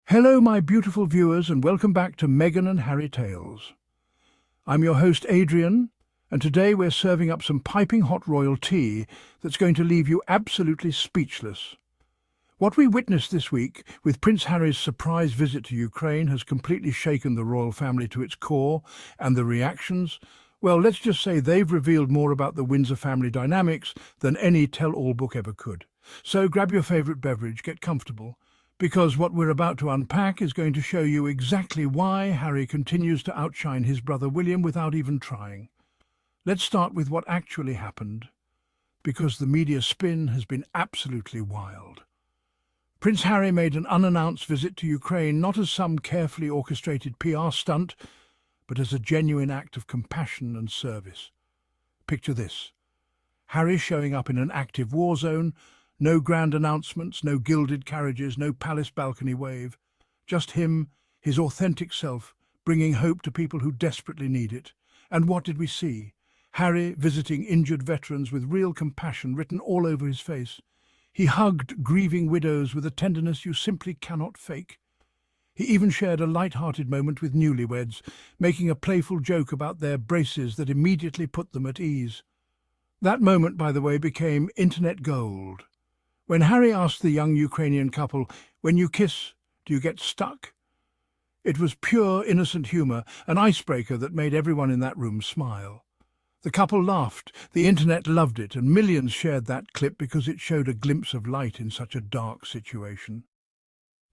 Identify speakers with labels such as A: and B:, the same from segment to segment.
A: Hello, my beautiful viewers, and welcome back to Meghan and Harry Tales. I'm your host, Adrian, and today we're serving up some piping hot royal tea that's going to leave you absolutely speechless. What we witnessed this week with Prince Harry's surprise visit to Ukraine has completely shaken the royal family to its core, and the reactions, well, let's just say they've revealed more about the Windsor family dynamics than any tell-all book ever could. So grab your favourite beverage, get comfortable, because what we're about to unpack is going to show you exactly why Harry continues to outshine his brother William without even trying. Let's start with what actually happened, because the media spin has been absolutely wild. Prince Harry made an unannounced visit to Ukraine not as some carefully orchestrated PR stunt, but as a genuine act of compassion and service. Picture this: Harry showing up in an active war zone. No grand announcements, no gilded carriages, no palace balcony wave. Just him, his authentic self, bringing hope to people who desperately need it. And what did we see? Harry visiting injured veterans with real compassion written all over his face. He hugged grieving widows with a tenderness you simply cannot fake. He even shared a light-hearted moment with newlyweds, making a playful joke about their braces that immediately put them at ease. That moment, by the way, became internet gold. When Harry asked the young Ukrainian couple, "When you kiss, do you get stuck?" It was pure, innocent humour, an icebreaker that made everyone in that room smile. The couple laughed, the internet loved it, and millions shared that clip because it showed a glimpse of light in such a dark situation.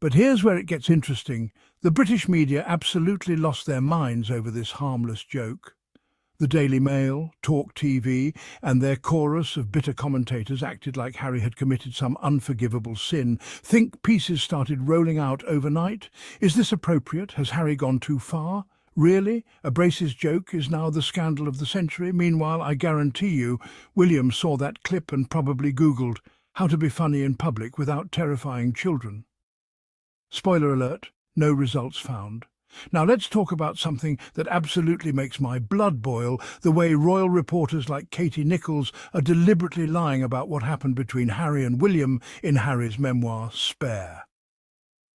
A: But here's where it gets interesting. The British media absolutely lost their minds over this harmless joke. The Daily Mail, Talk TV, and their chorus of bitter commentators acted like Harry had committed some unforgivable sin. Think pieces started rolling out overnight. Is this appropriate? Has Harry gone too far? Really? A braces joke is now the scandal of the century? Meanwhile, I guarantee you, William saw that clip and probably Googled how to be funny in public without terrifying children. Spoiler alert, no results found. Now let's talk about something that absolutely makes my blood boil, the way royal reporters like Katie Nichols are deliberately lying about what happened between Harry and William in Harry's memoir, Spare.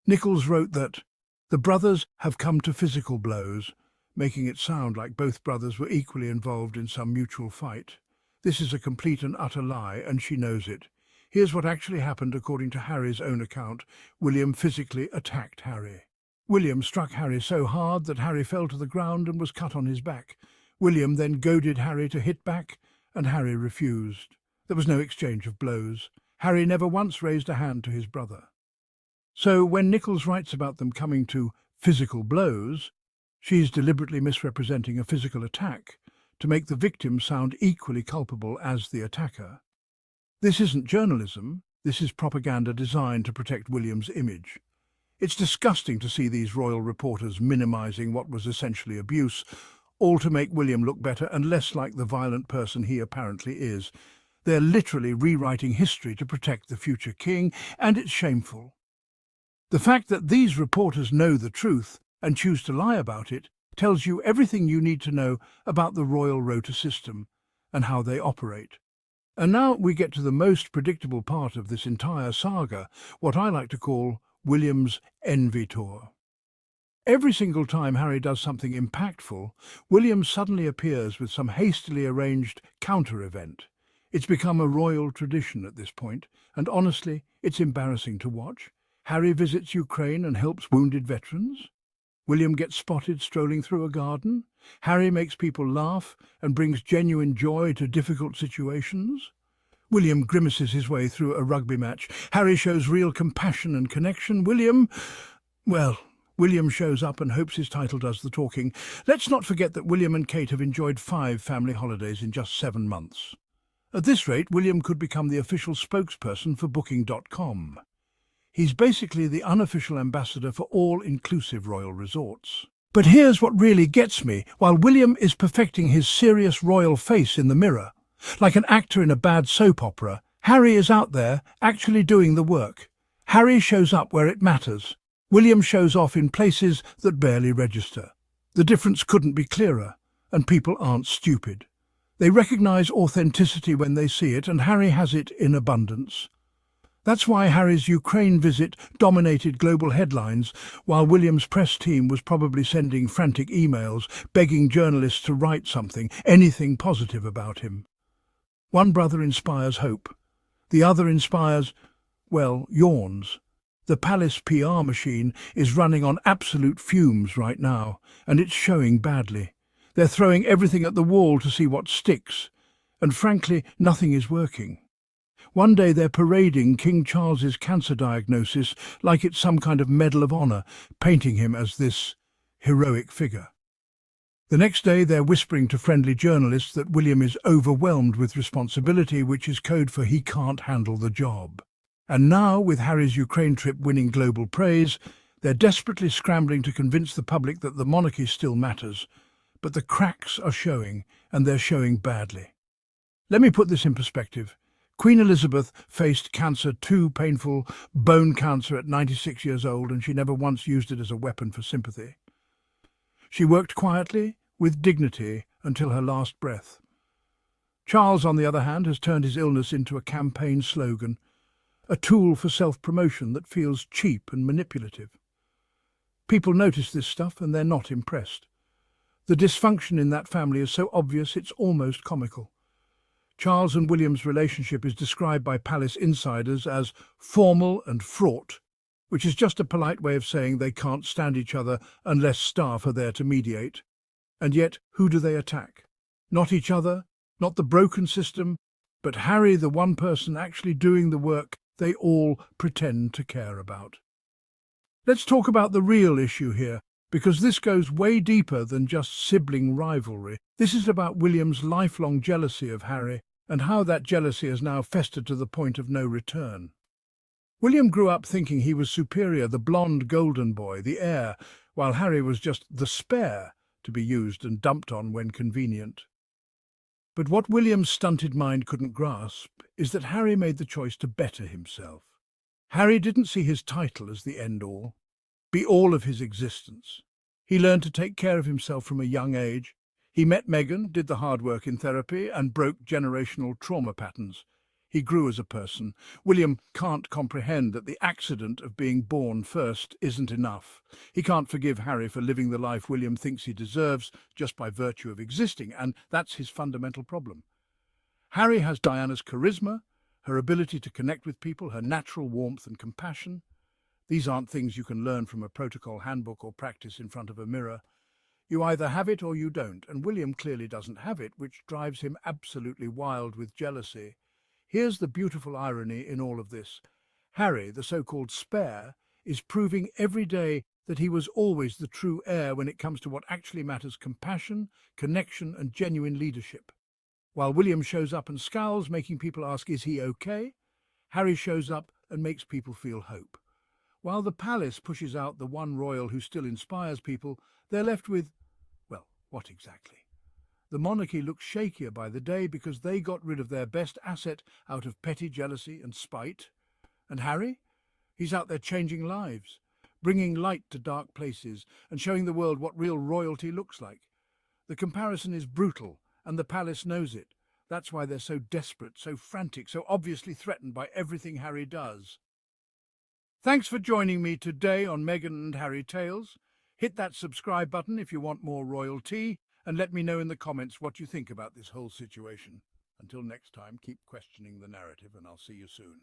A: Nichols wrote that the brothers have come to physical blows, making it sound like both brothers were equally involved in some mutual fight. This is a complete and utter lie, and she knows it. Here's what actually happened according to Harry's own account. William physically attacked Harry. William struck Harry so hard that Harry fell to the ground and was cut on his back. William then goaded Harry to hit back, and Harry refused. There was no exchange of blows. Harry never once raised a hand to his brother. So when Nichols writes about them coming to physical blows, she's deliberately misrepresenting a physical attack to make the victim sound equally culpable as the attacker. This isn't journalism. This is propaganda designed to protect William's image. It's disgusting to see these royal reporters minimising what was essentially abuse, all to make William look better and less like the violent person he apparently is. They're literally rewriting history to protect the future king, and it's shameful. The fact that these reporters know the truth and choose to lie about it tells you everything you need to know about the royal rota system and how they operate. And now we get to the most predictable part of this entire saga, what I like to call William's envy tour. Every single time Harry does something impactful, William suddenly appears with some hastily arranged counter-event. It's become a royal tradition at this point, and honestly, it's embarrassing to watch. Harry visits Ukraine and helps wounded veterans. William gets spotted strolling through a garden. Harry makes people laugh and brings genuine joy to difficult situations. William grimaces his way through a rugby match. Harry shows real compassion and connection. William shows up and hopes his title does the talking. Let's not forget that William and Kate have enjoyed 5 family holidays in just 7 months. At this rate, William could become the official spokesperson for Booking.com. He's basically the unofficial ambassador for all-inclusive royal resorts. But here's what really gets me. While William is perfecting his serious royal face in the mirror, like an actor in a bad soap opera, Harry is out there, actually doing the work. Harry shows up where it matters. William shows off in places that barely register. The difference couldn't be clearer, and people aren't stupid. They recognise authenticity when they see it, and Harry has it in abundance. That's why Harry's Ukraine visit dominated global headlines, while William's press team was probably sending frantic emails, begging journalists to write something, anything positive about him. One brother inspires hope. The other inspires, well, yawns. The palace PR machine is running on absolute fumes right now, and it's showing badly. They're throwing everything at the wall to see what sticks, and frankly, nothing is working. One day they're parading King Charles's cancer diagnosis like it's some kind of Medal of Honor, painting him as this heroic figure. The next day they're whispering to friendly journalists that William is overwhelmed with responsibility, which is code for he can't handle the job. And now, with Harry's Ukraine trip winning global praise, they're desperately scrambling to convince the public that the monarchy still matters. But the cracks are showing, and they're showing badly. Let me put this in perspective. Queen Elizabeth faced cancer, too painful bone cancer at 96 years old, and she never once used it as a weapon for sympathy. She worked quietly, with dignity, until her last breath. Charles, on the other hand, has turned his illness into a campaign slogan, a tool for self-promotion that feels cheap and manipulative. People notice this stuff and they're not impressed. The dysfunction in that family is so obvious it's almost comical. Charles and William's relationship is described by palace insiders as formal and fraught, which is just a polite way of saying they can't stand each other unless staff are there to mediate. And yet, who do they attack? Not each other, not the broken system, but Harry, the one person actually doing the work they all pretend to care about. Let's talk about the real issue here, because this goes way deeper than just sibling rivalry. This is about William's lifelong jealousy of Harry, and how that jealousy has now festered to the point of no return. William grew up thinking he was superior, the blonde golden boy, the heir, while Harry was just the spare, to be used and dumped on when convenient. But what William's stunted mind couldn't grasp is that Harry made the choice to better himself. Harry didn't see his title as the end-all, be all of his existence. He learned to take care of himself from a young age. He met Meghan, did the hard work in therapy, and broke generational trauma patterns. He grew as a person. William can't comprehend that the accident of being born first isn't enough. He can't forgive Harry for living the life William thinks he deserves just by virtue of existing, and that's his fundamental problem. Harry has Diana's charisma, her ability to connect with people, her natural warmth and compassion. These aren't things you can learn from a protocol handbook or practice in front of a mirror. You either have it or you don't, and William clearly doesn't have it, which drives him absolutely wild with jealousy. Here's the beautiful irony in all of this. Harry, the so-called spare, is proving every day that he was always the true heir when it comes to what actually matters: compassion, connection, and genuine leadership. While William shows up and scowls, making people ask, is he okay? Harry shows up and makes people feel hope. While the palace pushes out the one royal who still inspires people, they're left with, well, what exactly? The monarchy looks shakier by the day because they got rid of their best asset out of petty jealousy and spite. And Harry? He's out there changing lives, bringing light to dark places and showing the world what real royalty looks like. The comparison is brutal, and the palace knows it. That's why they're so desperate, so frantic, so obviously threatened by everything Harry does. Thanks for joining me today on Meghan and Harry Tales. Hit that subscribe button if you want more royal tea, and let me know in the comments what you think about this whole situation. Until next time, keep questioning the narrative, and I'll see you soon.